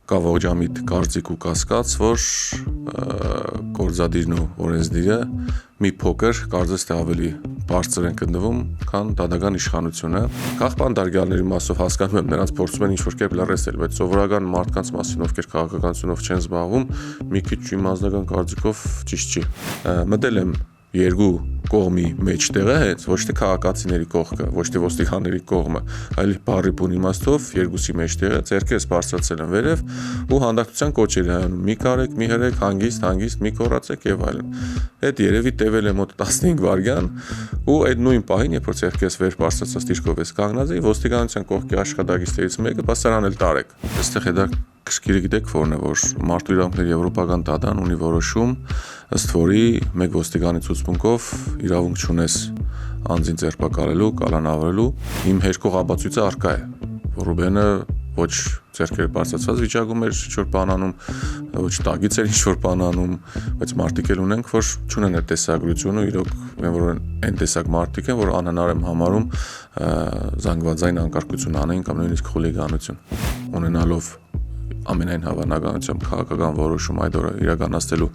կա ողջամիտ կարծիք ու կասկած, որ գործադիրն ու օրենսդիրը մի փոքր կարծես թե ավելի բարձր են գտնվում, քան դատական իշխանությունը։ Քաղբան դարգյալների մասով հասկանում եմ, նրանց փորձում են ինչ-որ կերպ լռեցնել, բայց սովորական մարդկանց մասին, ովքեր քաղաքականությունով չեն զբաղվում, մի քիչ իմ անձնական կարծիքով ճիշտ չի։ Մտել եմ երկու կողմի մեջտեղը հենց ոչ թե քաղաքացիների կողքը, ոչ թե ոստիկանների կողմը, այլ բառի բուն իմաստով երկուսի մեջտեղը ձեռքերս բարձրացել եմ վերև ու հանդարտության կոչեր հայանում՝ մի կարեք, մի հրեք, հանգիստ, մի կորացեք եւ այլն։ Այդ երևի տևել է մոտ 15 վայրկյան ու այդ նույն պահին, երբ որ ձեռքերս վեր բարձրացած դիրքով ես կանգնած, ոստիկանության կողքի աշխատակիցներից մեկը բացարանել տարեք։ Այստեղ հետաքրքիր գիտեք որն է, որ մարդու իրավունքների եվրոպական դատարան ունի որոշում, ըստ որի մեկ ոստիկանի ցուցմունքով իրավունք չունես անձին ձերբակալելու, կալանավորելու։ Իմ հերկող ապացույցը առկա է, որ Ռուբենը ոչ ձեռքերը բարձրացած վիճակում էր ինչ-որ բան անում, ոչ տագից էր ինչ-որ բան անում, բայց մարդիկ էլ ունենք, որ չունեն այդ տեսագրությունը, իրոք որ այն տեսակ մարդիկ են, որ անհնար եմ համարում զանգվածային անկարգություն անեն կամ նույնիսկ խուլիգանություն, ունենալով ամենայն հավանականությամբ քաղաքական որոշում այդ օրը իրականացնելու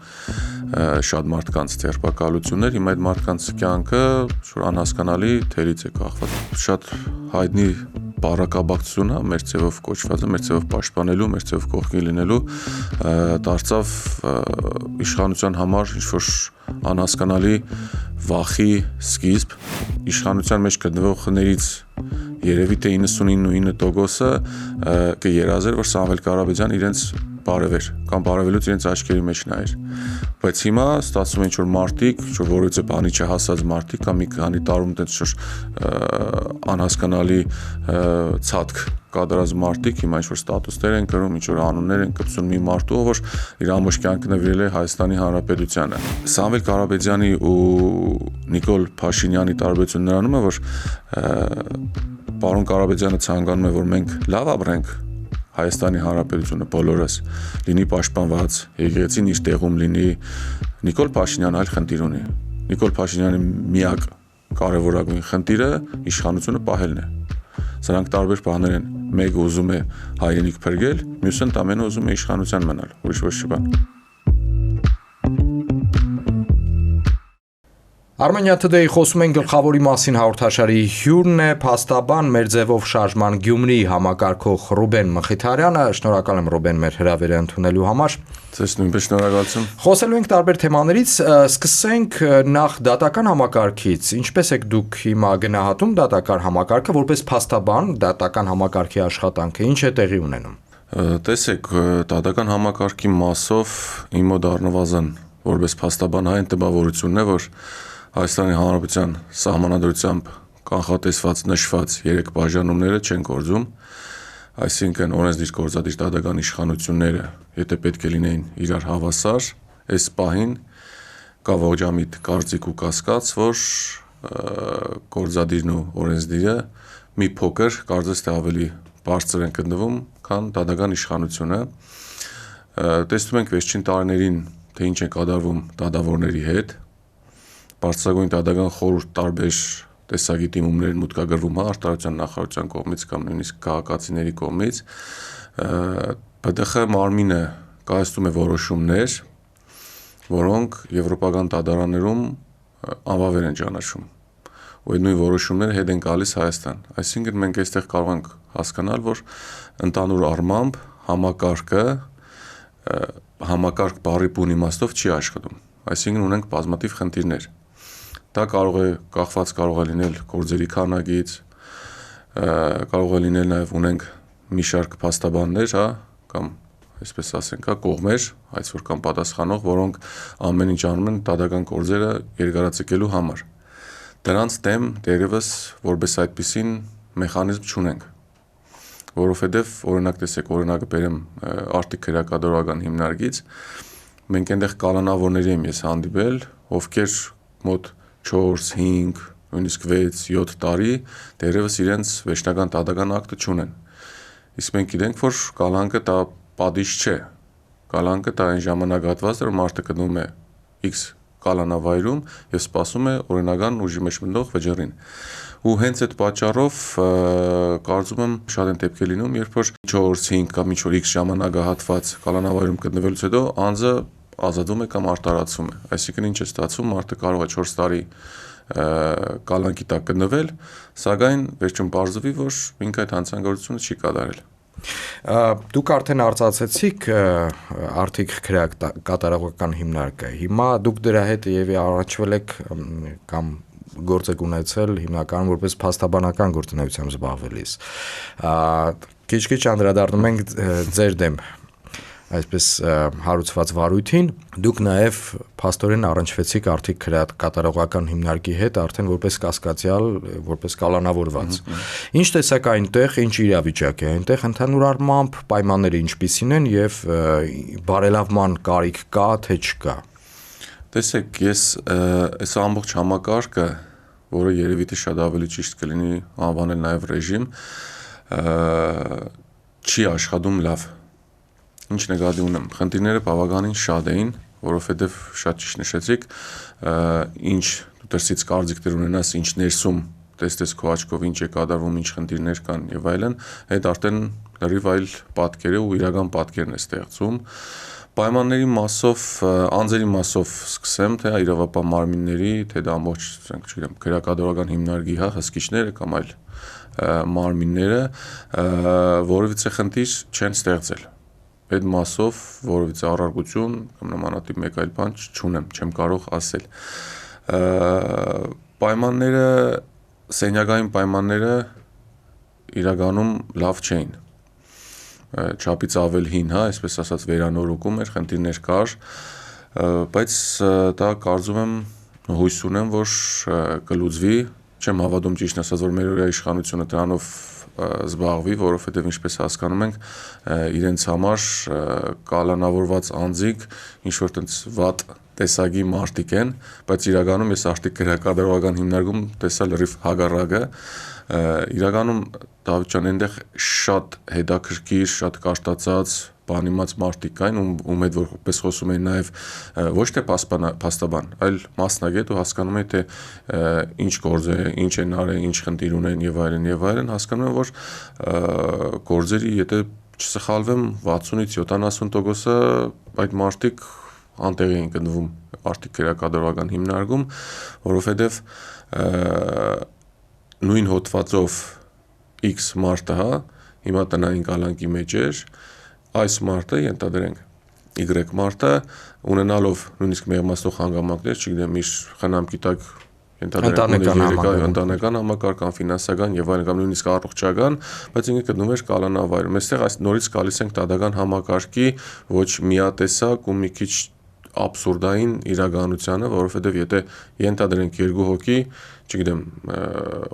շատ մարդկանց ձերբակալություններ, հիմա այդ մարդկանց կյանքը շուտ անհասկանալի թերից է կախված։ Շատ հայտնի բառակաբակցություն է մեր ձևով կոչվածը, մեր ձևով պաշտպանելու, մեր ձևով կողքի լինելու դարձավ իշխանության համար ինչ-որ անհասկանալի վախի սկիզբ։ Իշխանության մեջ գտնվողներից երևի թե 99.9%-ը կերազեր, որ Սամվել Կարապետյան իրենց բարևեր կամ բարևելուց իրենց աչքերի մեջ նայեր։ Բայց հիմա ստացվում է ինչ-որ մարդիկ, ինչ-որ որևէ բանի չհասած մարդիկ կամ մի քանի տարում տենց անհասկանալի ցածկ կատարած մարդիկ հիմա ինչ-որ ստատուսներ են կրում, ինչ-որ անուններ են կպցնում մի մարդու, որ իր ամբողջ կյանքը նվիրել է Հայաստանի Հանրապետությանը։ Սամվել Կարապետյանի ու Նիկոլ Փաշինյանի տարբերությունն նրանում է, որ պարոն Կարապետյանը ցանկանում է, որ մենք լավ ապրենք, Հայաստանի Հանրապետությունը բոլորս լինի պաշտպանված, եկեղեցին իր տեղում լինի։ Նիկոլ Փաշինյանը այլ խնդիր ունի։ Նիկոլ Փաշինյանի միակ կարևորագույն խնդիրը իշխանությունը պահելն է։ Սրանք տարբեր բաներ են։ Մեկը ուզում է հայրենիք փրկել, մյուսը ընդամենը ուզում է իշխանության մնալ, ուրիշ ոչ մի բան։ Armenia Today-ի խոսում են գլխավորի մասին հաղորդաշարի հյուրն է փաստաբան մեր ձևով շարժման Գյումրի համակարգող Ռուբեն Մխիթարյանը։ Շնորհակալ եմ Ռուբեն մեր հրավերը ընդունելու համար։ Ձեզ նույնպես շնորհակալություն։ Խոսելու ենք տարբեր թեմաներից, սկսենք նախ դատական համակարգից։ Ինչպես եք դուք հիմա գնահատում դատական համակարգը որպես փաստաբան, դատական համակարգի աշխատանքը ինչ է տեղի ունենում։ Տեսեք, դատական համակարգի մասով իմ մոտ առնվազն որպես փաստաբան այն տպավորությունն է, որ Հայաստանի Հանրապետության սահմանադրությամբ կանխատեսված նշված 3 բաժանումները չեն գործում, այսինքն օրենսդիր գործադիր դատական իշխանությունները, եթե պետք է լինեին իրար հավասար, այս պահին կա ողջամիտ կարծիք ու կասկած, որ գործադիրն ու օրենսդիրը մի փոքր կարծես թե ավելի բարձր են գտնվում, քան դատական իշխանությունը։ Տեսնում ենք վերջին տարիներին, թե ինչ է կատարվում դատավորների հետ։ Բարձրագույն դատական խորհուրդ տարբեր տեսակի դիմումներ մուտքագրվում է արտարության նախարարության կողմից կամ նույնիսկ քաղաքացիների կողմից։ ԲԴԽ մարմինը կայացնում է որոշումներ, որոնք եվրոպական դատարաններում անվավեր են ճանաչում։ Ու այդ նույն որոշումները հետ են գալիս Հայաստան։ Այսինքն մենք այստեղ կարող ենք հասկանալ, որ ընդհանուր առմամբ համակարգ բառի բուն իմաստով չի աշխատում։ Այսինքն ունենք բազմաթիվ խնդիրներ։ Դա կարող է լինել գործերի քանակից, կարող է լինել նաև ունենք մի շարք փաստաբաններ, կամ այսպես ասենք, կողմեր, այս որ կամ պատասխանող, որոնք ամեն ինչ անում են դատական գործերը երկարաձգելու համար։ Դրանց դեմ դերևս որպես այդպիսին մեխանիզմ չունենք, որովհետև օրինակ տեսեք, օրինակը բերեմ Արտիկ քրեակատարողական հիմնարկից, մենք այնտեղ կալանավորների եմ ես հանդիպել, ովքեր մոտ 4, 5, նույնիսկ 6, 7 տարի դերևս իրենց վերջնական դատական ակտը չունեն։ Իսկ մենք գիտենք, որ կալանքը դա պատիժ չէ։ Կալանքը դա այն ժամանակ հատվածը, որ մարդը գնում է X կալանավայրում եւ սպասում է օրինական ուժի մեջ մտնող վճռին։ Ու հենց այդ պատճառով կարծում եմ շատ են դեպքեր լինում, երբ որ 4-5 կամ 5 ժամանակահատված կալանավայրում գտնվելուց հետո անձը ազատվում է կամ արտարացվում է։ Այսինքն ինչ է ստացվում, մարդը կարող է 4 տարի կալանքի տակ գտնվել, սակայն վերջում պարզվի, որ ինքը այդ հանցագործությունը չի կատարել։ Դուք արդեն արծացեցիք արդիկ քրեակ կատարողական հիմնարկը։ Հիմա դուք դրա հետ եւի առաջվել եք կամ գործ եք ունեցել հիմնականում որպես փաստաբանական գործունեությամբ զբաղվելիս։ Քիչ-քիչ անդրադառնում ենք ձեր դեմ այսպես հարուցված վարույթին, դուք նաև փաստորեն առնչվեցիք արդիկ կատարողական հիմնարկի հետ արդեն որպես կասկածյալ, որպես կալանավորված։ Ինչ տեսակ այնտեղ, ինչ իրավիճակ է այնտեղ, ընդհանուր առմամբ պայմանները ինչպիսին են եւ բարելավման կարիք կա, թե չկա։ Տեսեք, ես այս ամբողջ համակարգը, որը երևի թե շատ ավելի ճիշտ կլինի անվանել նաև ռեժիմ, չի աշխատում լավ։ Ինչ նկատի ունեմ, խնդիրները բավականին շատ էին, որովհետև շատ ճիշտ նշեցիք, ինչ դու դրսից կարծիքներ ունենաս, ինչ ներսում տեստես քո աչքով ինչ է կատարվում, ինչ խնդիրներ կան եւ այլն, այդ արդեն լրիվ այլ պատկեր է ու իրական պատկերն է ստեղծում։ Պայմանների մասով, անձերի մասով սկսեմ, թե իրավապահ մարմինների, թե դա ամբողջ, չգիտեմ, քրեակատարողական հիմնարկի հսկիչները կամ այլ մարմինները, որովհետեւ խնդիր չեն ստեղծել։ Այդ մասով որովհետեւ առարկություն կամ նմանատիպ մեկ այլ բան չունեմ, չեմ կարող ասել։ Պայմանները, սենյակային պայմանները իրականում լավ չէին։ Չափից ավել հին, այսպես ասած վերանորոգում էր, խնդիրներ կար, բայց դա կարծում եմ հույս ունեմ, որ կլուծվի, չեմ հավատում ճիշտ ասած, որ մեր օրյա իշխանությունը դրանով զբաղվի, որովհետև ինչպես հասկանում ենք, իրենց համար կալանավորված անձիկ ինչ որ տենց վատ տեսակի մարդիկ են, բայց իրականում ես արդիկ քրեակատարողական հիմնարկում տեսա լրիվ հակառակը, իրականում Դավիթ ջան, այնտեղ շատ հետաքրքիր, շատ կարտացած, բանիմաց մարդիկ կային, ում հետ որպես խոսում էին նաև ոչ թե փաստաբան, այլ մասնագետ ու հասկանում էին, թե ինչ գործ է, ինչ են արել, ինչ խնդիր ունեն եւ այլն, հասկանում են, որ գործերի, եթե չսխալվեմ, 60-ից 70%-ը այդ մարդիկ անտեղի են գտնվում արդիկ քրեակատարողական հիմնարկում, որովհետև նույն հոդվածով X մարդը, հիմա տնային կալանքի մեջ էր, այս մարդը ենթադրենք Y մարդը ունենալով նույնիսկ մեղմացնող հանգամանքներ, չգիտեմ, իր խնամքի տակ ընտանեկան համակարգ կամ ֆինանսական եւ այլն կամ նույնիսկ առողջական, բայց ինքը գտնվում էր կալանավայրում։ Այստեղ այս նորից գալիս ենք դատական համակարգի ոչ միատեսակ ու մի քիչ абսուրդային իրականությանը, որովհետև եթե ենթադրենք երկու հոգի, չգիտեմ,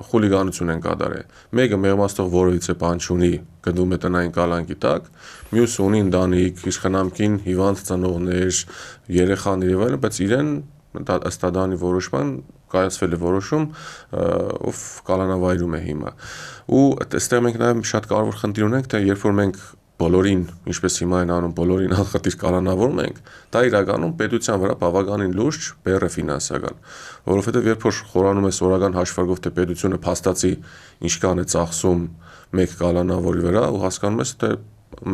խուլիգանություն են կատարել։ Մեկը մեղմացնող որևիցե բան չունի, գտնվում է տնային կալանքի տակ, մյուսը ունի ընտանիք, իր խնամքին հիվանդ ծնողներ, երեխաներ եւ այլն, բայց իրեն ըստ դանի որոշման կայացվել է որոշում, ով կալանավայրում է հիմա։ Ու այստեղ մենք նաեւ շատ կարևոր խնդիր ունենք, թե երբ որ մենք բոլորին, ինչպես հիմա են անում, բոլորին անխտիր կալանավորում ենք, դա իրականում պետության վրա բավականին լուրջ բեռ է ֆինանսական, որովհետև երբ որ խորանում ես օրական հաշվարկով, թե պետությունը փաստացի ինչքան է ծախսում մեկ կալանավորի վրա, ու հասկանում ես, թե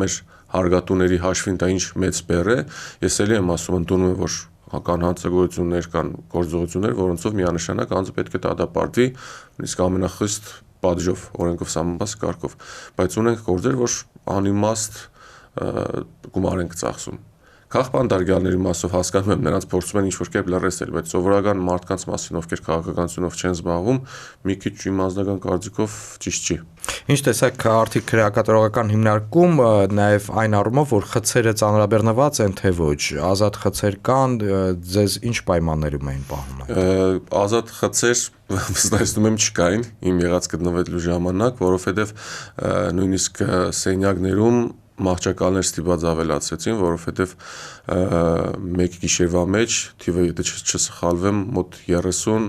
մեր հարգատուների հաշվին դա ինչ մեծ բեռ է, ես էլի եմ ասում, ընդունում եմ, որ կան հանցագործություններ, կան գործողություններ, որոնցով միանշանակ անձը պետք է դատապարտվի, նույնիսկ ամենախիստ պատժով, օրենքով սահմանված կարգով, բայց ունենք գործեր, որ անիմաստ գումար ենք ծախսում։ Քաղաքական դարգյալների մասով հասկանում եմ, նրանց փորձում են ինչ-որ կերպ լռեցնել, բայց սովորական մարդկանց մասին, ովքեր քաղաքականությունով չեն զբաղվում, մի քիչ իմ անձնական կարծիքով ճիշտ չի։ Ինչ տեսակ արդիկ քրեակատարողական հիմնարկում նաև այն առումով, որ խցերը ծանրաբեռնված են, թե ոչ, ազատ խցեր կան, ձեզ ինչ պայմաններում էին պահում։ Ազատ խցեր վստահեցնում եմ չկային իմ եղած գտնվելու ժամանակ, որովհետև նույնիսկ սենյակներում մահճակալներ ստիպված ավելացրեցին, որովհետև մեկ գիշերվա մեջ թիվը եթե չսխալվեմ մոտ 30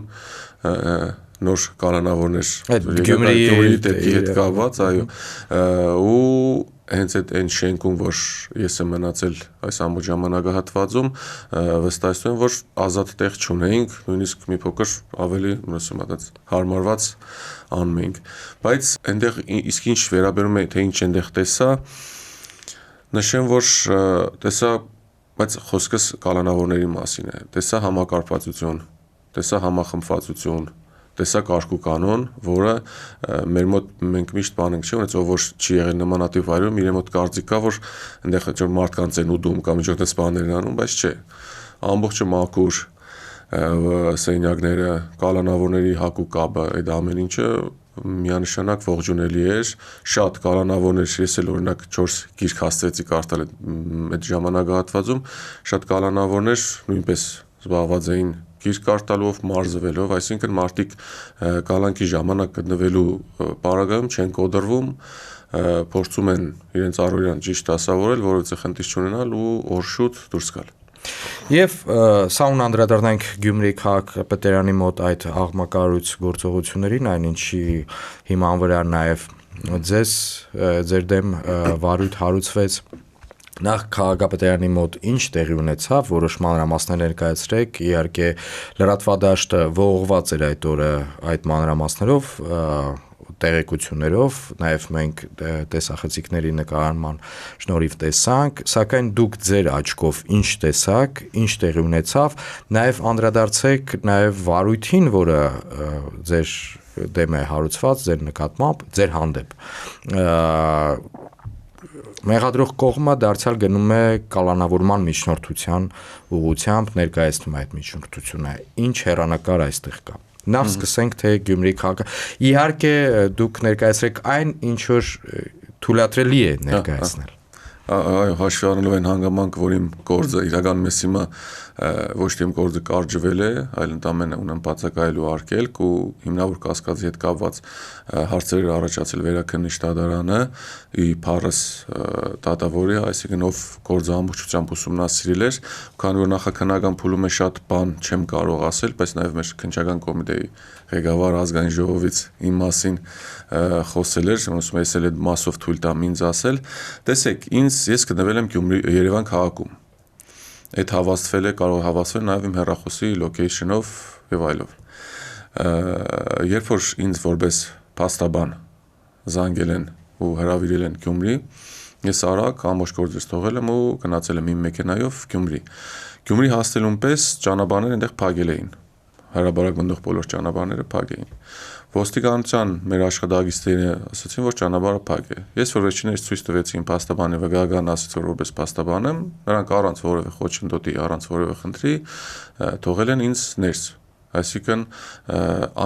նոր կալանավորներ Գյումրիի հետ կապված, այո, ու հենց այն շենքում, որ ես եմ մնացել այս ամբողջ ժամանակահատվածում, վստահեցնում եմ, որ ազատ տեղ չունեինք, նույնիսկ մի փոքր ավելի հարմարված անում էինք։ Բայց այնտեղ իսկ ինչ վերաբերում է, թե ինչ այնտեղ տեսա, նշեմ, որ տեսա, բայց խոսքս կալանավորների մասին է, տեսա համակարծվածություն, տեսա համախմբվածություն, տեսա կարգուկանոն, որը մեր մոտ մենք միշտ բան ենք չի ունեցել, որ չի եղել նմանատիպ վայրում, իրեն մոտ կարծիք կա, որ այնտեղ մարդկանց են ուդում կամ ինչ-որ տես բաներ են անում, բայց չէ։ Ամբողջը մաքուր, սենյակները, կալանավորների հակու կաբը, այդ ամեն ինչը միանշանակ ողջունելի էր, շատ կալանավորներ, ես էլ օրինակ 4 գիրք հասցրեցի կարդալ այդ ժամանակահատվածում, շատ կալանավորներ նույնպես զբաղված էին գիրք կարդալով, մարզվելով, այսինքն մարդիկ կալանքի ժամանակ գտնվելու պարագայում չեն կոդրվում, փորձում են իրենց առօրյան ճիշտ դասավորել, որովհետեւ խնդիր չունենալ ու օրշուտ դուրս գալ։ Եվ սա ուն անդրադառնանք Գյումրի քաղաքապետարանի մոտ այդ աղմակարույց գործողություններին, այնինչի հիման վրա նաև ձեր դեմ վարույթ հարուցվեց։ Նախ քաղաքապետարանի մոտ ինչ տեղի ունեցավ, որոշ մանրամասներ ներկայացրեք, իհարկե լրատվադաշտը ողողված էր այդ օրը այդ մանրամասներով, տեղեկություններով, նաև մենք տեսախցիկների նկարանման շնորհիվ տեսանք, սակայն դուք ձեր աչքով ինչ տեսաք, ինչ տեղի ունեցավ, նաև անդրադարձեք նաև վարույթին, որը ձեր դեմ է հարուցված, ձեր նկատմամբ, ձեր հանդեպ։ Մեղադրող կողմը դարձյալ գնում է կալանավորման միջնորդության ուղղությամբ, ներկայացնում է այդ միջնորդությունը։ Ինչ հեռանկար այստեղ կա։ Նախ սկսենք թե Գյումրի քաղաքը։ Իհարկե դուք ներկայացրեք այն, ինչ որ թույլատրելի է ներկայացնել։ Այո, հաշվի առնելով այն հանգամանքը, որ իմ գործը իրականում ես հիմա ոչ թե իմ գործը կարճվել է, այլ ընդամենը ունեմ բացակայելու արգելք ու հիմնավոր կասկածի հետ կապված հարցեր առաջացել վերաքննիչ դատարանը ի փառս դատավորի, այսինքն ով գործը ամբողջությամբ ուսումնասիրել էր, քանի որ նախաքննական փուլում է շատ բան չեմ կարող ասել, բայց նաև մեր քննչական կոմիտեի ղեկավար ազգային ժողովից իմ մասին խոսել էր, ոնց ես էլ այդ մասով թույլ տամ ինձ ասել, տեսեք, ես գտնվել եմ Երևան քաղաքում։ Այդ հավաստվել է, կարող հավաստվել նաև իմ հեռախոսի location-ով եւ այլով։ Երբ որ ինձ որպես փաստաբան զանգել են ու հրավիրել են Գյումրի, ես արագ ամբողջ գործս թողել եմ ու գնացել եմ իմ մեքենայով Գյումրի։ Գյումրի հասնելուն պես ճանապարհները այնտեղ փակել էին։ Հարաբերակ մտող բոլոր ճանապարհները փակ էին։ Ոստիկանության մեր աշխատակիցները ասացին, որ ճանապարհը փակ է։ Ես որ վերջիններս ցույց տվեցի իմ փաստաբանի վկայական ասաց, որ որպես փաստաբան եմ, նրանք առանց որևէ խոչընդոտի, առանց որևէ խնդրի թողել են ինձ ներս։ Այսինքն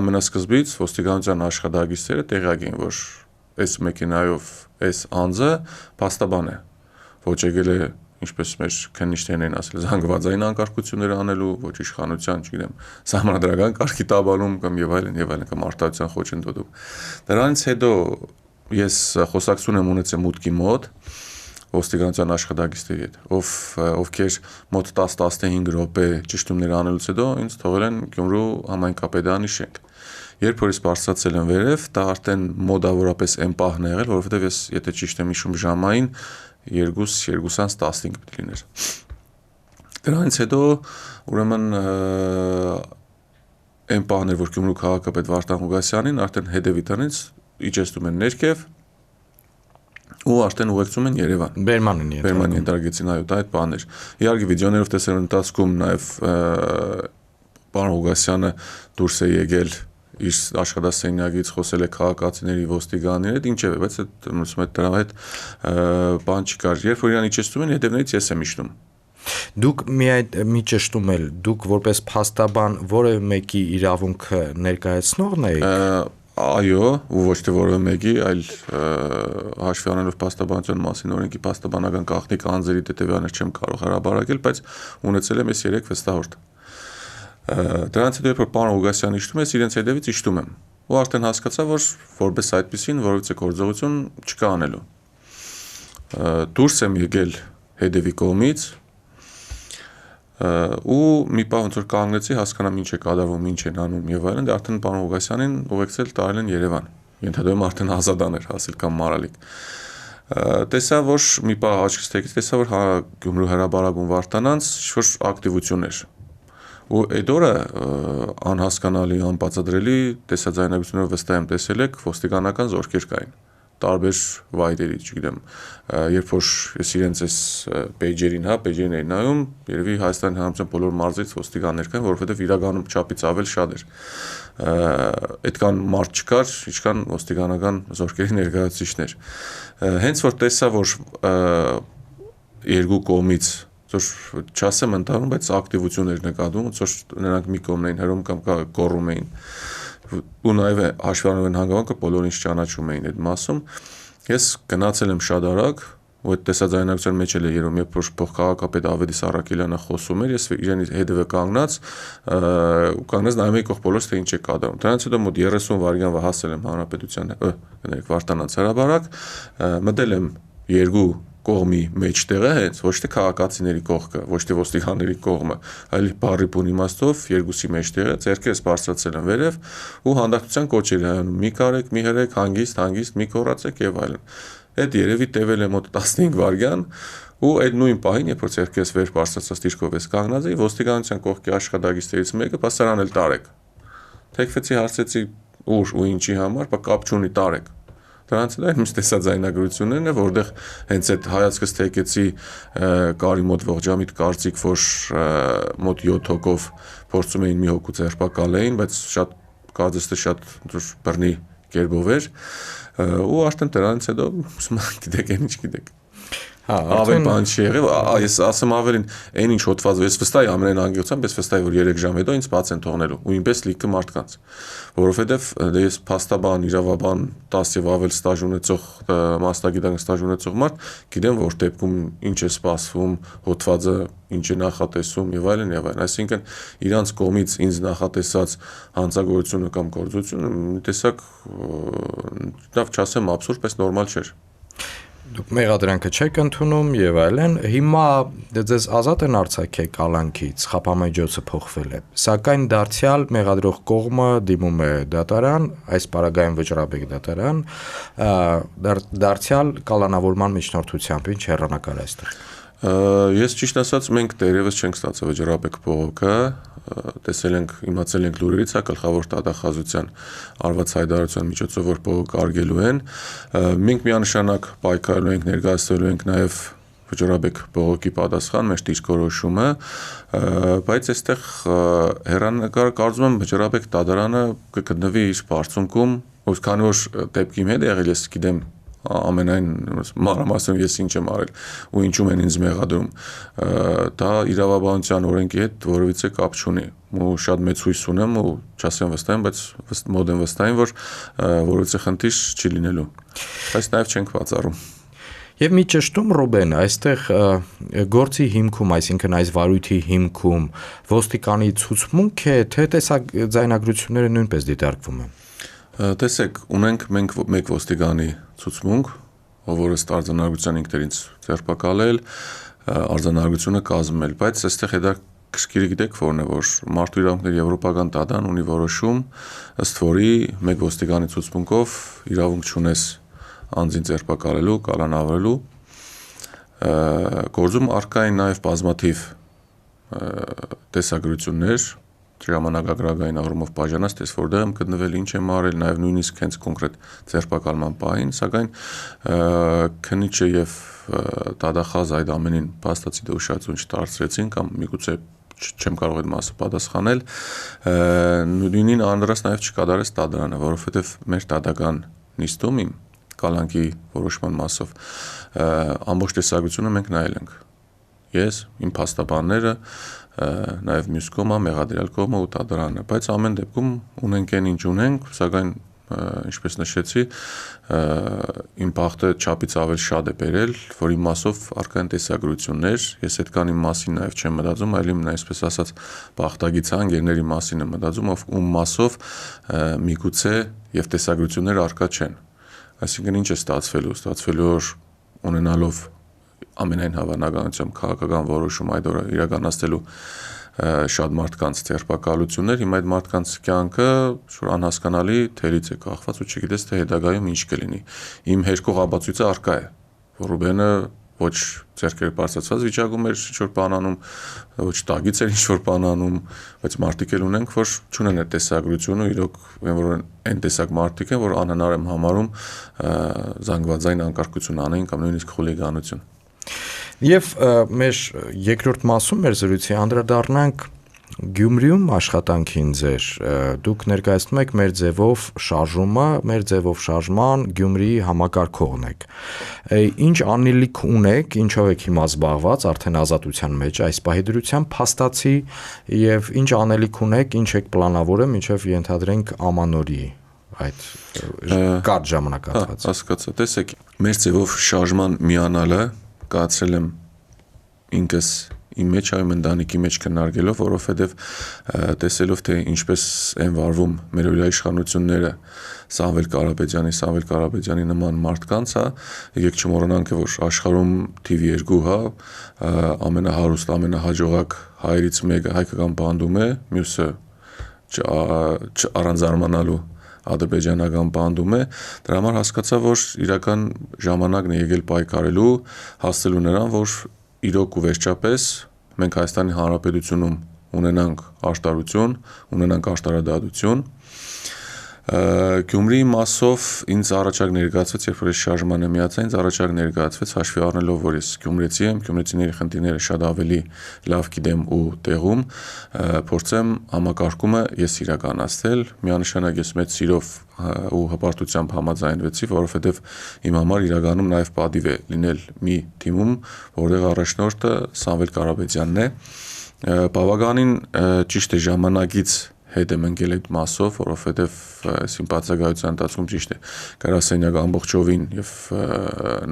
ամենասկզբից ոստիկանության աշխատակիցները տեղյակ էին, որ այս մեքենայով այս անձը փաստաբան է։ Ոչ եկել է ինչպես մեր քննիչներն են ասել, զանգվածային անկարգություններ անելու, ոչ իշխանության, չգիտեմ, սահմանադրական կարգի տաբանում կամ եւ այլն կամ արտահայտության խոչընդոտում։ Դրանից հետո ես խոսակցություն եմ ունեցել մուտքի մոտ ոստիկանության աշխատակիցների հետ, ովքեր մոտ 10-15 րոպե ճշտումներ անելուց հետո ինձ թողել են Գյումրու համայնքապետարանի շենք։ Երբ որ ես բարձրացել եմ վերև, դա արդեն մոդավորապես այն պահն է եղել, որովհետեւ ես եթե ճիշտ եմ հիշում ժամային 2:15 պետք լիներ։ Դրանից հետո ուրեմն այն պահն էր, որ Գյումրու քաղաքապետ Վարդան Ղուկասյանին արդեն հետևի տնից իջեցնում են ներքև ու արդեն ուղեկցում են Երևան։ Բերման ենթարկեցին, այո, դա այդ բանն էր։ Իհարկե վիդեոներով տեսել ընթացքում նաև պարոն Ղուկասյանը դուրս է եկել իր աշխատասենյակից, խոսել է քաղաքացիների ոստիկանների հետ, ինչևէ, բայց այդ դրա հետ բան չկար։ Երբ որ իրան իջեցնում են, հետևներից ես եմ իջնում։ Դուք մի ճշտում ել, դուք որպես փաստաբան որևէ մեկի իրավունքը ներկայացնողն եք։ Այո, ու ոչ թե որևէ մեկի, այլ հաշվի առնելով փաստաբանության մասին օրենքի փաստաբանական գաղտնիք անձերի հետևանքներ չեմ կարող հրապարակել, բայց ունեցել եմ ես 3 վստահորդ։ Դրանից հետո երբ որ պարոն Ղուկասյանը իջնում է, իրենց հետևից իջնում եմ։ Ու արդեն հասկացա, որ որպես այդպեսին որևէ գործողություն չկա անելու։ Դուրս եմ եկել հետևի կողմից ու մի պահ ոնց որ կանգնեցի, հասկանամ ինչ է կատարվում, ինչ են անում եւ այլն, դե արդեն պարոն Ղուկասյանին ուղեկցել տարել են Երևան։ Ենթադրում եմ արդեն ազատան էր հասել կամ մարալիկ։ Տեսա, որ մի պահ աչքս թեքից, տեսա, որ Գյումրու հրաբարագում Վարդանանց ինչ-որ ակտիվություն էր։ Ու այդ օրը անհասկանալի, անբացատրելի տեսաձայնագրությունով վստահ եմ տեսել եք ոստիկանական զորքեր կային տարբեր վայրերի, չգիտեմ, երբ որ ես իրենց այս պեյջերին էի նայում, երևի Հայաստանի Հանրապետության բոլոր մարզից ոստիկաններ կային, որովհետև իրականում չափից ավել շատ էր։ Այդքան մարդ չկար, ինչքան ոստիկանական զորքերի ներկայացուցիչներ։ Հենց որ տեսա, որ երկու կողմից չասեմ ընթանում, բայց ակտիվություն էր նկատվում, ոնց որ նրանք մի կողմն էին հրում կամ գոռում էին։ Ու նաև հաշվառում են հանգամանքը բոլորին ինչ ճանաչում էին այդ մասում։ Ես գնացել եմ շատ արագ, ու այդ տեսաձայնագրության մեջ էլ է երևում, երբ որ փոխքաղաքապետ Ավետիս Առաքելյանը խոսում էր, ես իրեն հետևը կանգնած նայում էի կողք բոլորս թե ինչ է կատարում։ Դրանից հետո մոտ 30 վայրկյան հասել եմ Հանրապետության Վարդանանց հրաբարակ, մտել եմ երկու կողմի մեջտեղը հենց ոչ թե քաղաքացիների կողքը, ոչ թե ոստիկանների կողմը, այլ բառի բուն իմաստով երկուսի մեջտեղը, ձեռքերս բարձրացել եմ վերև ու հանդարտության կոչեր անում՝ մի կարեք, մի հրեք, հանգիստ, մի կորացեք եւ այլն։ Այդ երևի տևել է մոտ 15 վայրկյան ու այդ նույն պահին, երբ որ ձեռքերս վեր բարձրացած դիրքով ես կանգնած էի, ոստիկանության կողքի աշխատակիցներից մեկը բասարան էլ տարեք։ Թեքվեցի, հարցեցի ուր ու ինչի համար, բա կապ չունի տարեք։ Դրանից հետո այն տեսաձայնագրություններն է, որտեղ հենց այդ հայացքս թեկեցի կարի մոտ ողջամիտ կարծիք, որ մոտ 7 հոգով փորձում էին մի հոգու ձերբակալեին, բայց շատ կարծես թե շատ բռնի կերպով էր ու արդեն դրանից հետո գիտեք ինչ գիտեք։ Ավելի բան չի եղել, ես ասեմ ավելին, այն ինչ հոդվածով ես վստահ եմ ամենայն անգործությամբ, ես վստահ եմ, որ 3 ժամ հետո ինձ բաց են թողնելու ու ինպես լիքը մարդկանց, որովհետև ես փաստաբան, իրավաբան, 10 եւ ավել ստաժ ունեցող մասնագիտական ստաժ ունեցող մարդ, գիտեմ, որ դեպքում ինչ է սպասվում, հոդվածը ինչ է նախատեսում եւ այլն եւ այլն, այսինքն իրանց կողմից ինձ նախատեսած հանցագործությունը կամ գործությունը մի տեսակ լավ չասեմ աբսուրդ, բայց նորմալ չէր։ Դուք մեղադրանքը չեք ընդունում եւ այլն, հիմա ձեզ ազատ են արձակել կալանքից, խափամեջոցը փոխվել է, սակայն դարձյալ մեղադրող կողմը դիմում է դատարան, այս պարագայում Վճռաբեկ դատարան, դարձյալ կալանավորման միջնորդությամբ, ինչ հեռանկար այստեղ։ Ես ճիշտ ասած մենք դերևս չենք ստացել Վճռաբեկ բողոքը, տեսել ենք, իմացել ենք լուրերից, գլխավոր դատախազության արված հայտարարության միջոցով, որ բողոքը արգելու են, մենք միանշանակ պայքարելու ենք, ներկայացնելու ենք նաև Վճռաբեկ բողոքի պատասխան, մեր դիրքորոշումը, բայց այստեղ հեռանկար կարծում եմ Վճռաբեկ դատարանը կգտնվի իր բարձունքում, որ քանի որ դեպքի հետ եղել ես գիտեմ ամենայն մանրամասն ես ինչ եմ արել ու ինչում են ինձ մեղադրում դա իրավաբանության օրենքի հետ որևիցե կապ չունի ու շատ մեծ հույս ունեմ ու չասեմ վստահ եմ բայց մոտ եմ վստահ եմ որ որևիցե խնդիր չի լինելու բայց նաև չենք բացառում Եվ մի ճշտում Ռուբեն, այստեղ գործի հիմքում, այսինքն այս վարույթի հիմքում ոստիկանի ցուցմունք է, թե տեսաձայնագրությունները նույնպես դիտարկվում են։ Տեսեք, ունենք մենք մեկ ոստիկանի ցուցմունք, որը արձանագրության ինքներինց ձերբակալել, արձանագրությունը կազմել, բայց այստեղ հետաքրքիր գիտեք որն է, որ մարդու իրավունքների եվրոպական դատարան ունի որոշում, ըստ որի մեկ ոստիկանի ցուցմունքով իրավունք չունես անձին ձերբակալելու, կալանավորելու, գործում առկա են նաև բազմաթիվ տեսագրություններ, ժամանակագրական առումով բաժանած, տես որտեղ եմ գտնվել, ինչ եմ արել, նաև նույնիսկ հենց կոնկրետ ձերբակալման պահին, սակայն քննիչը եւ դատախազ այդ ամենին փաստացի ուշադրություն չդարձրեցին կամ միգուցե չեմ կարող այդ մասը պատասխանել, նույնին անդրաս նաև չկատարեց դատարանը, որովհետեւ մեր դատական նիստում իմ կալանքի որոշման մասով ամբողջ տեսագրությունը մենք նայել ենք։ Ես, իմ փաստաբանները, նաև մյուս կողմը, մեղադրյալ կողմը ու դատարանը, բայց ամեն դեպքում ունենք այն ինչ ունենք, սակայն ինչպես նշեցի, իմ բախտը չափից ավել շատ է բերել, որի մասով առկա են տեսագրություններ, ես այդքան իմ մասին նաև չեմ մտածում, այլ իմ այսպես ասած բախտագից անգերների մասին եմ մտածում, ում մասով միգուցե եւ տեսագրություններ առկա չեն։ Այսինքն ինչ է ստացվելու, որ ունենալով ամենայն հավանականությամբ քաղաքական որոշում այդ օրը իրականացնելու շատ մարդկանց ձերբակալություններ, հիմա այդ մարդկանց կյանքը անհասկանալի թերից է կախված ու չգիտես թե հետագայում ինչ կլինի։ Իմ հերկող ապացույցը առկա է։ Ռուբենը ոչ ձեռքերը բարձրացած վիճակում էր ինչ-որ բան անում, ոչ տագից էր ինչ-որ բան անում, բայց մարդիկ էլ ունենք, որ չունեն այդ տեսագրությունը, իրոք որ այն տեսակ մարդիկ են, որ անհնար եմ համարում զանգվածային անկարգություն անեն կամ նույնիսկ խուլիգանություն։ Եվ մեր երկրորդ մասում մեր զրույցի անդրադառնանք Գյումրիում աշխատանքին ձեր, դուք ներկայացնում եք մեր ձևով շարժումը, մեր ձևով շարժման Գյումրիի համակարգողն եք։ Ինչ անելիք ունեք, ինչով եք հիմա զբաղված արդեն ազատության մեջ այս պահի դրությամբ փաստացի եւ ինչ անելիք ունեք, ինչ եք պլանավորում, ինչով ենթադրենք ամանորի այդ կարճ ժամանակահատված։ Հասկացա, տեսեք, մեր ձևով շարժման միանալը կացրել եմ ինքս իմ մեջ այո ընտանիքի մեջ քննարկելով, որովհետև տեսելով թե ինչպես են վարվում մեր իշխանությունները Սամվել Կարապետյանի նման մարդկանց, եկեք չմոռանանք որ աշխարհում TV2, ամենահարուստ, ամենահաջողակ հայերից մեկը հայկական բանդում է, մյուսը առանց զարմանալու ադրբեջանական բանդում է, դրա համար հասկացա, որ իրական ժամանակն է եկել պայքարելու, հասնելու նրան, որ իրոք ու վերջապես մենք Հայաստանի Հանրապետությունում ունենանք աշտարություն, ունենանք աշտարադատություն։ Գյումրիի մասով ինձ առաջարկ ներկայացվեց, երբ որ ես շարժմանը միացա, ինձ առաջարկ ներկայացվեց հաշվի առնելով, որ ես գյումրեցի եմ, գյումրեցիների խնդիրները շատ ավելի լավ գիտեմ ու տեղում, փորձեմ համակարգումը ես իրականացնել, միանշանակ ես մեծ սիրով ու հպարտությամբ համաձայնվեցի, որովհետև իմ համար իրականում նաև պատիվ է լինել մի թիմում, որտեղ առաջնորդը Սամվել Կարապետյանն է, բավականին ճիշտ է ժամանակից հետ եմ ընկել այդ մասով, որովհետև սիմպաթիզացիայի ընթացքում ճիշտ է գրասենյակ ամբողջովին եւ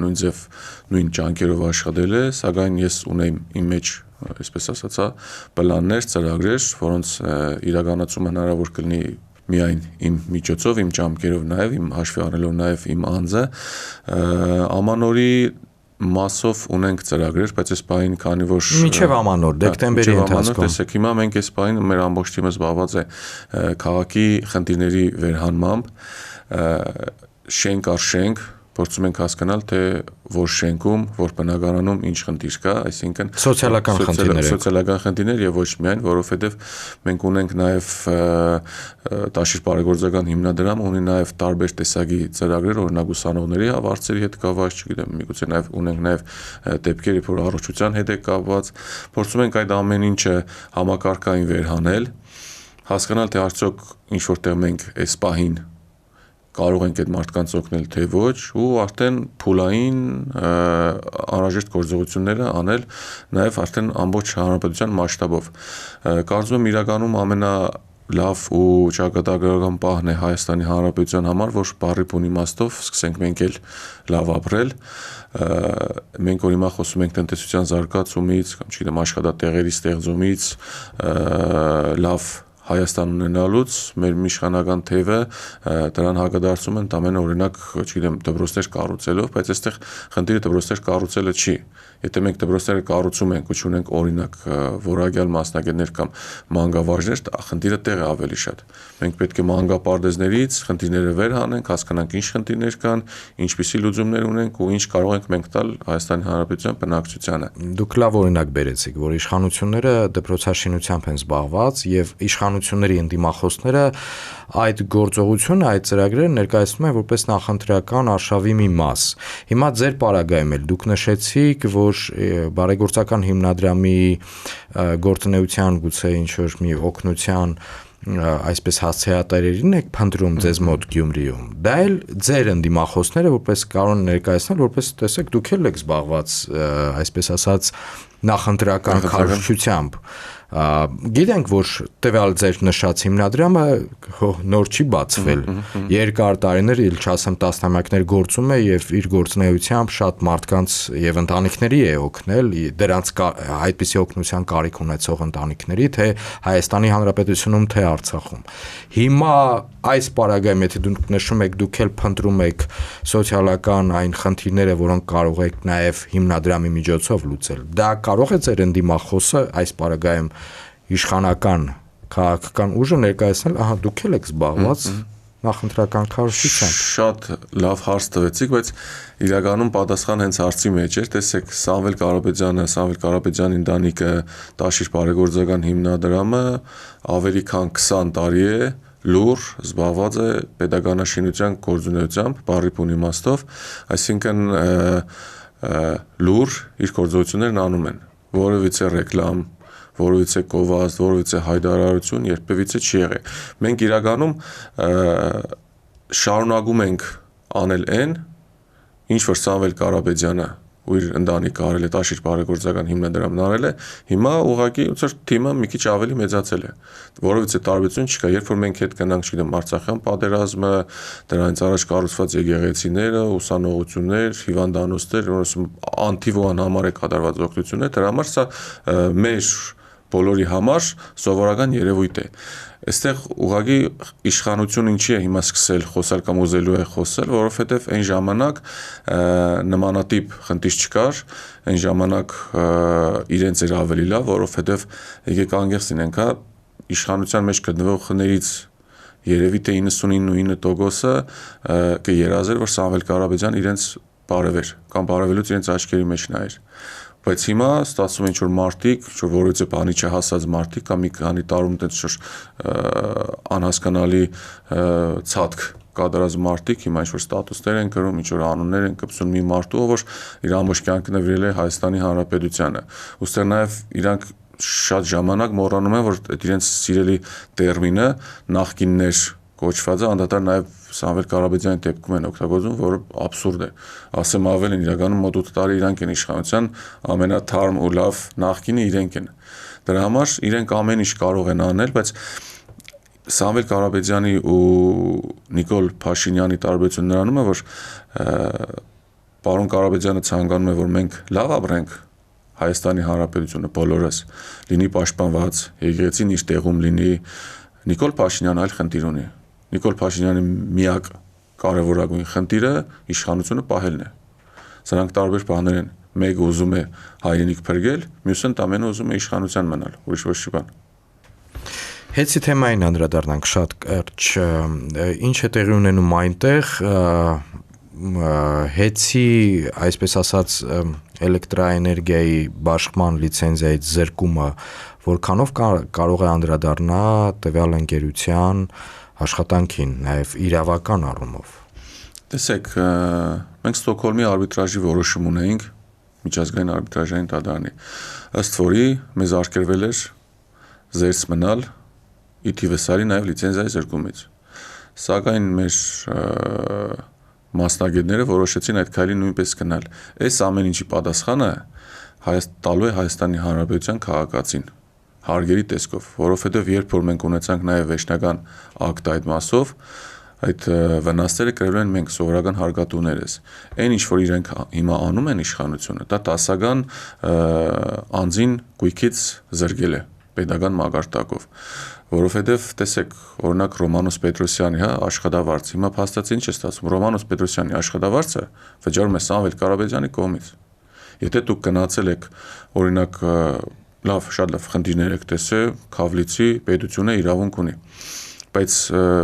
նույն ջանքերով աշխատել է, սակայն ես ունեմ իմ մեջ, այսպես ասածա, պլաններ, ծրագրեր, որոնց իրականացումը հնարավոր կլինի միայն իմ միջոցով, իմ ջանքերով նաև, իմ հաշվի առնելով նաև իմ անձը, ամանորի մասով ունենք ծրագրեր, բայց այս պահին քանի որ մինչև ամանոր դեկտեմբերի ընթացքում տեսեք հիմա մենք այս պահին մեր ամբողջ թիմը զբաղված է քաղաքի խնդիրների վերհանմամբ, շենք առ շենք փորձում ենք հասկանալ թե որ շենքում, որ բնակարանում ինչ խնդիր կա, այսինքն սոցիալական խնդիրներ եւ ոչ միայն, որովհետեւ մենք ունենք նաեւ Տաշիր բարեգործական հիմնադրամ, ունի նաեւ տարբեր տեսակի ծրագրեր, օրինակ ուսանողների հարցերի հետ կապված, չգիտեմ, միգուցե նաեւ ունենք նաեւ դեպքեր, որ առողջության հետ է կապված, փորձում ենք այդ ամեն ինչը համակարգային վերհանել, հասկանալ թե արդյոք ինչ որտեղ մենք այս պահին կարող ենք այդ մարդկանց օգնել թե ոչ ու արդեն փուլային անհրաժեշտ գործողությունները անել նաև արդեն ամբողջ հանրապետության մասշտաբով։ Կարծում եմ իրականում ամենալավ ու ճակատագրական պահն է Հայաստանի Հանրապետության համար, որ բառի բուն իմաստով սկսենք մենք էլ լավ ապրել։ Մենք որ հիմա խոսում ենք տնտեսության զարգացումից, կամ չգիտեմ աշխատատեղերի ստեղծումից, լավ Հայաստան ունենալուց մեր իշխանական թևը դրան հակադարձում են ամենը օրինակ, չգիտեմ, դպրոցներ կառուցելով, բայց այստեղ խնդիրը դպրոցներ կառուցելը չի։ Եթե մենք դպրոցները կառուցում ենք ու չունենք օրինակ որակյալ մասնագետներ կամ մանկավարժներ, խնդիրը տեղ է ավելի շատ։ Մենք պետք է մանկապարտեզներից խնդիրները վեր հանենք, հասկանանք ինչ խնդիրներ կան, ինչպիսի լուծումներ ունենք ու ինչ կարող ենք մենք տալ Հայաստանի Հանրապետության բնակչությանը։ Դուք լավ օրինակ բերեցիք, որ իշխանությունները դպրոցաշինությամբ են զբաղված եւ իշխանությունների ընդդիմախոսները այդ գործողությունը, այդ ծրագրերը ներկայացնում են որպես նախընտրական արշավի մի մաս։ Հիմա ձեր պարագայում էլ դուք նշեցիք, որ բարեգործական հիմնադրամի գործունեության գուցե ինչ որ մի օգնության այսպես հասցեատերերին եք փնտրում ձեզ մոտ Գյումրիում։ Դա էլ ձեր ընդդիմախոսները որպես կարող են ներկայացնել, որպես տեսեք դուք էլ եք զբաղված, այսպես ասած, նախընտրական քարոզչությամբ։ Գիտենք, որ տվյալ ձեր նշած հիմնադրամը նոր չի բացվել։ Երկար տարիներ, իլ չասեմ տասնամյակներ գործում է եւ իր գործունեությամբ շատ մարդկանց եւ ընտանիքների է օգնել, դրանց այդպիսի օգնության կարիք ունեցող ընտանիքների, թե Հայաստանի Հանրապետությունում, թե Արցախում։ Հիմա այս պարագայում, եթե դուք նշում եք, դուք էլ փնտրում եք սոցիալական այն խնդիրները, որոնք կարող եք նաեւ հիմնադրամի միջոցով լուծել։ Դա կարող է ձեր ընդդիմախոսը այս պարագայում իշխանական քաղաքական ուժը ներկայացնել, ահա դուք եք զբաղված նախընտրական քարոզչությամբ։ Շատ լավ հարց տվեցիք, բայց իրականում պատասխան հենց հարցի մեջ էր։ Տեսեք, Սամվել Կարապետյանի ընտանիքը Տաշիր բարեգործական հիմնադրամը ավելի քան 20 տարի է լուր զբաղված է պետականաշինության գործունեությամբ, բառի բուն իմաստով, այսինքն լուր իր գործողություններն անում են, որևիցե ռեկլամ, որևիցե կովազդ, որևիցե հայտարարություն երբևիցե չի եղել։ Մենք իրականում շարունակում ենք անել այն, ինչ որ Սամվել Կարապետյանը ու իր ընտանիքը արել է, Տաշիր բարեգործական հիմնադրամն արել է, հիմա ուղղակի ոնց թիմը մի քիչ ավելի մեծացել է։ Որովհետեւ տարբերություն չկա, երբ որ մենք հետ կնանք, չգիտեմ, Արցախյան պատերազմը, դրանից առաջ կառուցված եկեղեցիները, ուսանողություններ, հիվանդանոցներ, անթիվոան համար է կատարված օգնություններ, դրա համար սա մեր բոլորի համար սովորական երևույթ է։ Այստեղ ուղղակի իշխանությունը ինչի է հիմա սկսել խոսալ կամ ուզելու է խոսել, որովհետև այն ժամանակ նմանատիպ խնդիր չկար, այն ժամանակ իրենց էր ավելի լավ, որովհետև եկեք անգերս լինենք, հա, իշխանության մեջ գտնվող խներից երևի թե 99%-ը կերազեր, որ Սամվել Կարապետյան իրենց բարևեր կամ բարևելուց իրենց աչքերի մեջ նայեր։ Բայց հիմա ստացվում է ինչ-որ մարդիկ, ինչ-որ որևիցե բանի չհասած մարդիկ կամ մի քանի տարում տենց անհասկանալի ցածկ կատարած մարդիկ հիմա ինչ-որ ստատուսներ են կրում, ինչ-որ անուններ են կպցնում մի մարդու, որ իր ամբողջ կյանքը նվիրել է Հայաստանի Հանրապետությանը։ Ուստի նաև իրանք շատ ժամանակ մոռանում են, որ այդ իրենց սիրելի տերմինը նախկիններ կոչվածը անդադար նաև Սամվել Կարապետյանի դեպքում են օգտագործում, որը աբսուրդ է։ Ասեմ ավելին, իրականում մոտ 8 տարի իրանք են իշխանության ամենաթարմ ու լավ նախկինը իրենք են։ Դրա համար իրենք ամեն ինչ կարող են անել, բայց Սամվել Կարապետյանի ու Նիկոլ Փաշինյանի տարբերությունը նրանում է, որ պարոն Կարապետյանը ցանկանում է, որ մենք լավ ապրենք, Հայաստանի Հանրապետությունը բոլորս լինի պաշտպանված, եկեղեցին իր տեղում լինի, Նիկոլ Փաշինյանը այլ խնդիր ունի։ Նիկոլ Փաշինյանի միակ կարևորագույն խնդիրը իշխանությունը պահելն է։ Սրանք տարբեր բաներ են։ Մեկը ուզում է հայրենիք փրկել, մյուսը ընդամենը ուզում է իշխանության մնալ, ուրիշ ոչ մի բան։ Հեցի թեմային անդրադառնանք շատ կարճ, ինչ է տեղի ունենում այնտեղ, հեցի, այսպես ասած, էլեկտրաէներգիայի բաշխման լիցենզիայից զրկումը որքանով կարող է անդրադառնա տվյալ ընկերության աշխատանքին, նաև իրավական առումով։ Տեսեք, մենք Ստոկհոլմի արբիտրաժի որոշում ունեինք, միջազգային արբիտրաժային դատարանի, ըստ որի մեզ արգելվել էր զերծ մնալ ի թիվսարի նաև լիցենզիայի զրկումից։ Սակայն մեր մասնագետները որոշեցին այդ քայլին նույնպես գնալ։ Այս ամեն ինչի պատասխանը տալու է Հայաստանի Հանրապետության քաղաքացին հարգերի տեսքով, որովհետև երբ որ մենք ունեցանք նաև վերջնական ակտ այդ մասով, այդ վնասները կրել են մենք սովորական հարգատուներս։ Այն ինչ որ իրենք հիմա անում են իշխանությունը, դա տասական անձին գույքից զրկել է պետական մակարդակով, որովհետև տեսեք, օրինակ Ռոմանոս Պետրոսյանի, հա, աշխատավարձ, հիմա փաստացի ինչ է ստացվում, Ռոմանոս Պետրոսյանի աշխատավարձը վճարում է Սամվել Կարապետյանի կողմից։ Եթե դուք գնացել եք, օրինակ, լավ, շատ լավ խնդիրներ եք տեսել, Քավլիցի պետությունը իրավունք ունի, բայց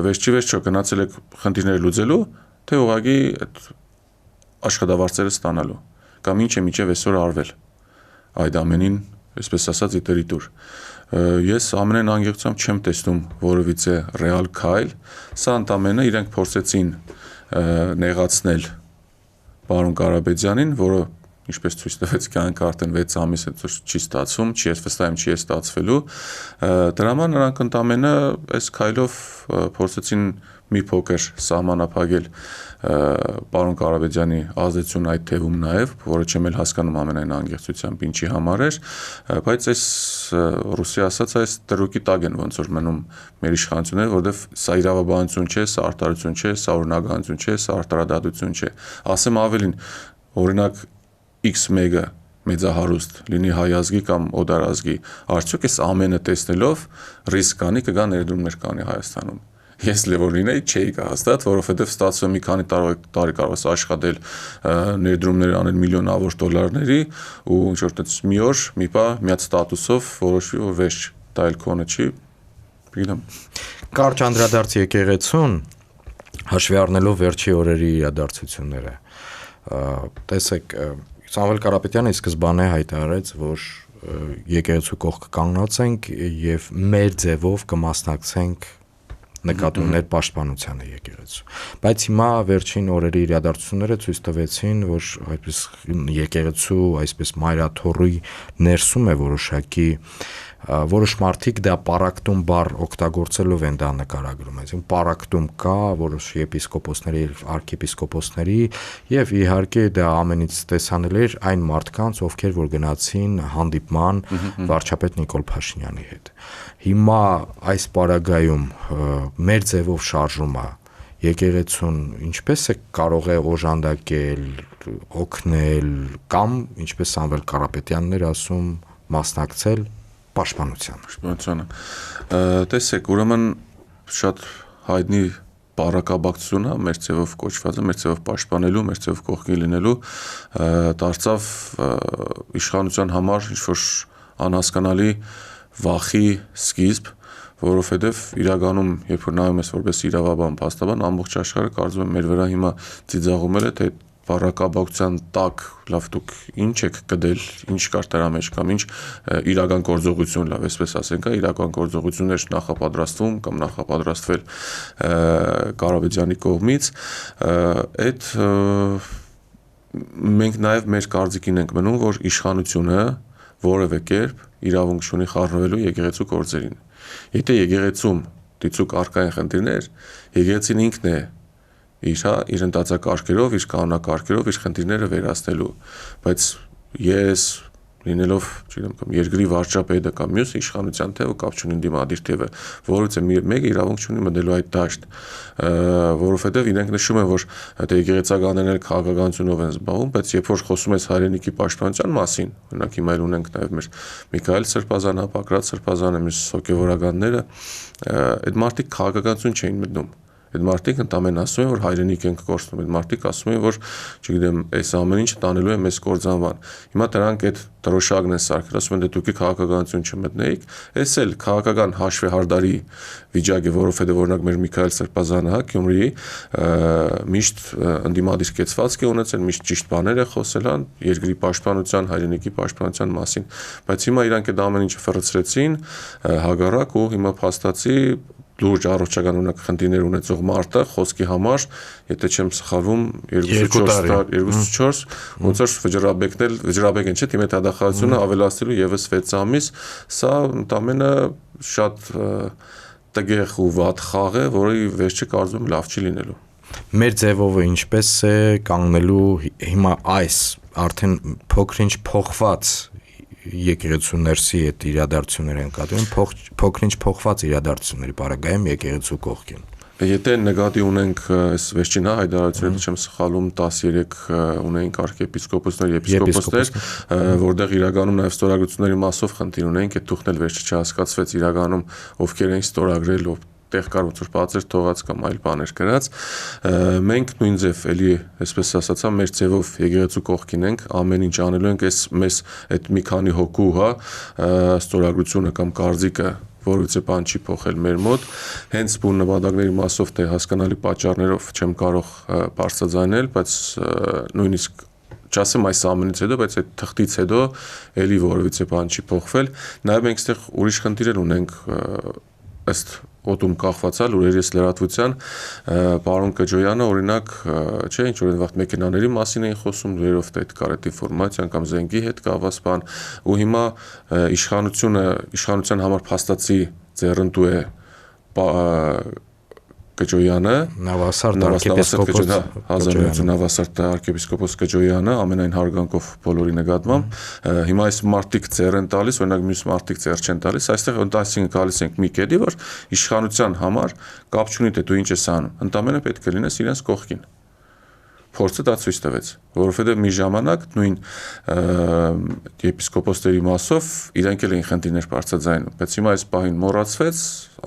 վերջի գնացել եք խնդիրները լուծելու, թե ուղղակի այդ աշխատավարձերը ստանալու, կամ ինչ է մինչև այսօր արվել այդ ամենին, այսպես ասած, իտերիտուր։ Ես ամենայն անգեղությամբ չեմ տեսնում որևիցե ռեալ քայլ, սա ընդամենը իրենք փորձեցին նեղացնել պարոն Կարապետյանին, որը ինչպես ցույց տվեց կյանքը արդեն 6 ամիս է չի ստացվում, չի վստահ չի ստացվելու, դրա համար նրանք ընդամենը այս քայլով փորձեցին մի փոքր սահմանափակել պարոն Կարապետյանի ազդեցությունը այդ թևում նաև, որը չեմ էլ հասկանում ամենայն անգեղծությամբ ինչի համար էր, բայց այս ռուսի ասած այս դրուկի տակ են ոնց որ մնում մեր իշխանությունները, որովհետև սա իրավաբանություն չէ, սա արտարություն չէ, սա օրինականություն չէ, սա արտարադատություն չէ։ Ասեմ ավելին, օրինակ X1-ը մեծահարուստ լինի հայ ազգի կամ օդար ազգի, արդյոք այս ամենը տեսնելով ռիսկ կանի կգա ներդրումներ կանի Հայաստանում։ Ես լեւոր լինեի չէի կհաստատ, որովհետև ստացվում մի քանի տարի կարող է աշխատել ներդրումներ անել միլիոնավոր դոլարների ու ինչ որ տես մի օր մի բա միած ստատուսով որոշվի որ վերջ դա էլ քոնը չի, գիտեմ։ Կարճ անդրադարձ եկեղեցուն, հաշվի առնելով վերջի օրերի իրադարձությունները։ Տեսեք, Սամվել Կարապետյանը սկզբանե հայտարարեց, որ եկեղեցու կողքը կանգնած ենք եւ մեր ձևով կմասնակցենք նկատողներ պաշտպանությանը եկեղեցու։ Բայց հիմա վերջին օրերի իրադարձությունները ցույց տվեցին, որ այդպես եկեղեցու, այսպես մայրաթոռի ներսում է որոշ մարդիկ դա պարակտում բառ օգտագործելով են դա նկարագրում, այսինքն պարակտում կա որոշ եպիսկոպոսների, արքեպիսկոպոսների եւ իհարկե դա ամենից տեսանելի էր այն մարդկանց, ովքեր որ գնացին հանդիպման վարչապետ Նիկոլ Փաշինյանի հետ։ Հիմա այս պարագայում մեր ձևով շարժումը եկեղեցուն ինչպես է կարող է օժանդակել, օգնել կամ ինչպես Սամվել Կարապետյանն էր ասում, մասնակցել պաշտպանությանը։ Տեսեք, ուրեմն շատ հայտնի բառակաբակցությունը մեր ձևով կոչվածը, մեր ձևով պաշտպանելու, մեր ձևով կողքի լինելու դարձավ իշխանության համար ինչ-որ անհասկանալի վախի սկիզբ, որովհետև իրականում, երբ որ նայում ես որպես իրավաբան, փաստաբան, ամբողջ աշխարհը կարծում եմ մեր վրա հիմա ծիծաղումել է, թե բառակաբակցության տակ լավ դուք ինչ եք կդել, ինչ կար դրա մեջ կամ ինչ իրական գործողություն, լավ, այսպես ասենք, իրական գործողություններ նախապատրաստվում կամ նախապատրաստվել Կարապետյանի կողմից, այդ մենք նաև մեր կարծիքին ենք մնում, որ իշխանությունը որևէ կերպ իրավունք չունի խառնվելու եկեղեցու գործերին։ Եթե եկեղեցում դիցուկ առկա են խնդիրներ, եկեղեցին ինքն է իր ընթացակարգերով, իր կանոնակարգերով իր խնդիրները վերացնելու, բայց ես լինելով, չգիտեմ, կամ երկրի վարչապետը կամ մյուս իշխանության թևը կապ չունի դիմադիր թևը, որից է մեկը իրավունք չունի մտելու այդ դաշտ, որովհետև իրենք նշում են, որ դե եկեղեցականներն քաղաքականությունով են զբաղվում, բայց երբ որ խոսում ես հայրենիքի պաշտպանության մասին, օրինակ հիմա էլ ունենք նաև մեր Միքայել Սրբազանը, Պակրատ Սրբազանը, մյուս հոգևորականները, այդ մարդիկ քաղաքականություն չէին մտնում։ Այդ մարդիկ ընդամենը ասում են, որ հայրենիք ենք կորցնում, այդ մարդիկ ասում են, որ, չգիտեմ, այս ամեն ինչը տանելու է մեզ կործանվան։ Հիմա դրանք այդ դրոշակն են սարքել, ասում են, դե դուք քաղաքականություն չմտնեիք, այս էլ քաղաքական հաշվեհարդարի վիճակ է, որովհետև օրինակ մեր Միքայել Սրբազանը, Գյումրիի միշտ ընդդիմադիր կեցվածք է ունեցել, միշտ ճիշտ բաներ է խոսել երկրի պաշտպանության, հայրենիքի պաշտպանության մասին, բայց հիմա իրանք այդ ամեն ինչը ֆռցրեցին հագարակ ու հիմա փաստացի լուրջ առողջական ունակ խնդիրներ ունեցող մարդը խոսքի համար, եթե չեմ սխալվում, 2-4 ոնց որ վճռաբեկ են, չէ՞, թիմի դատախազությունը ավելացնելու եւս 6 ամիս, սա ընդամենը շատ տգեղ ու վատ խաղ է, որի վերջը կարծում եմ լավ չի լինելու։ Մեր ձևովը ինչպես է կանգնելու հիմա այս արդեն փոքրինչ փոխված եկեղեցու ներսի այդ իրադարձությունները են կատարում, փոքրինչ փոխված իրադարձությունների բարագայում եկեղեցու կողքին։ Եթե նկատի ունենք այս վերջին հայտարարությունները, չեմ սխալվում, 13 ունենք արքեպիսկոպոսներ, եպիսկոպոսներ, որտեղ իրականում նաև ստորագրությունների մասով խնդիր ունենք, այդ թուղթն էլ վերջը չհասկացվեց իրականում ովքեր են ստորագրել, տեղ կար ոնց որ բացեր թողած կամ այլ բաներ գրած, մենք նույն ձև էլի, այսպես ասացա, մեր ձևով եկեղեցու կողքին ենք, ամեն ինչ անելու ենք, այս մեզ այդ մի քանի հոգու, ստորագրությունը կամ կարծիքը որից է բան չի փոխել մեր մոտ, հենց բուն նպատակների մասով թե հասկանալի պատճառներով չեմ կարող բարձրաձայնել, բայց նույնիսկ չասեմ այս ամենից հետո, բայց այդ թղթից հետո էլի որևիցե բան չի փոխվել, նաև մենք այստեղ ուրիշ խնդիրներ ունենք ըստ օտում կախվածալ ուրերես լրատվության պարոն Կջոյանը օրինակ չէ ինչ որ այն վաղ մեքենաների մասին էին խոսում լուրերով դա կար այդ ինֆորմացիան կամ զենքի հետ կապված բան ու հիմա իշխանության համար փաստացի ձեռնտու է Կջոյանը Նավասարդ arczepiskopos Կջոյանը ամենայն հարգանքով բոլորի նկատմամբ հիմա այս մարտիկ ծեր են տալիս օրինակ մյուս մարտիկ ծեր չեն տալիս այստեղ ընտանիքին գալիս ենք մի կետի որ իշխանության համար կապ չունի թե դու ինչ ես անում ընդամենը պետք է լինես իրենց կողքին փորձը դա ցույց տվեց որովհետև մի ժամանակ նույն եպիսկոպոսների մասով իրանք էլ էին խնդիրներ բարձրաձայնում բայց հիմա այս պահին մոռացվեց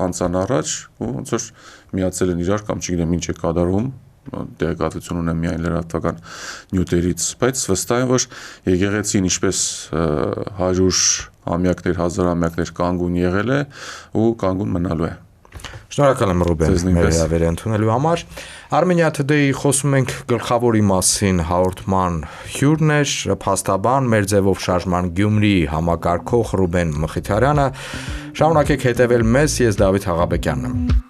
անցան առաջ ու ոնց որ միացել են իրար կամ չգիտեմ ինչ է կատարում տեղեկատվություն ունեմ միայն լրատվական նյութերից բայց վստահ եմ որ եկեղեցին ինչպես 100 ամյակներ 1000 ամյակներ կանգուն եղել է ու կանգուն մնալու է Շնորհակալ եմ Ռուբեն մեր հրավերը ընդունելու համար։ Armenia Today-ի խոսում ենք գլխավորի մասին հաղորդման հյուրն էր փաստաբան մեր ձևով շարժման Գյումրի համակարգող Ռուբեն Մխիթարյանը։ Շարունակեք հետևել մեզ, ես Դավիթ Հաղաբեկյանն եմ։